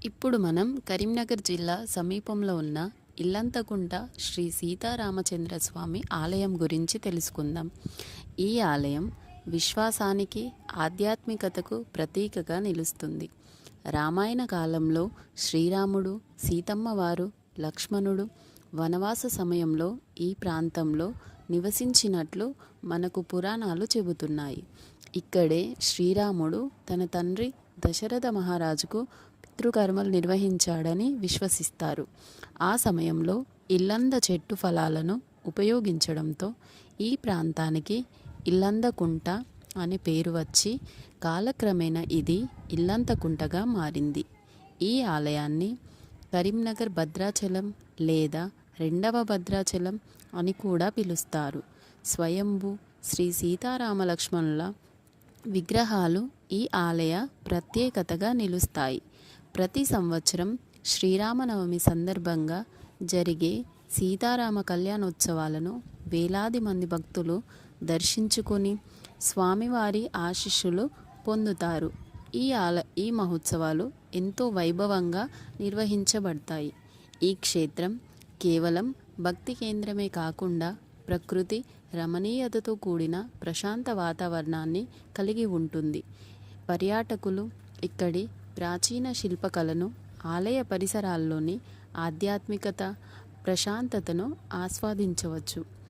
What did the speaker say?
ఇప్పుడు మనం కరీంనగర్ జిల్లా సమీపంలో ఉన్న ఇల్లంతకుంట శ్రీ సీతారామచంద్ర స్వామి ఆలయం గురించి తెలుసుకుందాం. ఈ ఆలయం విశ్వాసానికి, ఆధ్యాత్మికతకు ప్రతీకగా నిలుస్తుంది. రామాయణ కాలంలో శ్రీరాముడు, సీతమ్మ వారు, లక్ష్మణుడు వనవాస సమయంలో ఈ ప్రాంతంలో నివసించినట్లు మనకు పురాణాలు చెబుతున్నాయి. ఇక్కడే శ్రీరాముడు తన తండ్రి దశరథ మహారాజుకు పితృకర్మలు నిర్వహించాడని విశ్వసిస్తారు. ఆ సమయంలో ఇల్లంద చెట్టు ఫలాలను ఉపయోగించడంతో ఈ ప్రాంతానికి ఇల్లందకుంట అనే పేరు వచ్చి కాలక్రమేణా ఇది ఇల్లంతకుంటగా మారింది. ఈ ఆలయాన్ని కరీంనగర్ భద్రాచలం లేదా రెండవ భద్రాచలం అని కూడా పిలుస్తారు. స్వయంభూ శ్రీ సీతారామ లక్ష్మణుల విగ్రహాలు ఈ ఆలయ ప్రత్యేకతగా నిలుస్తాయి. ప్రతి సంవత్సరం శ్రీరామనవమి సందర్భంగా జరిగే సీతారామ కళ్యాణోత్సవాలను వేలాది మంది భక్తులు దర్శించుకొని స్వామివారి ఆశీస్సులు పొందుతారు. ఈ మహోత్సవాలు ఎంతో వైభవంగా నిర్వహించబడతాయి. ఈ క్షేత్రం కేవలం భక్తి కేంద్రమే కాకుండా ప్రకృతి రమణీయతతో కూడిన ప్రశాంత వాతావరణాన్ని కలిగి ఉంటుంది. పర్యాటకులు ఇక్కడి ప్రాచీన శిల్పకళను, ఆలయ పరిసరాల్లోని ఆధ్యాత్మికత, ప్రశాంతతను ఆస్వాదించవచ్చు.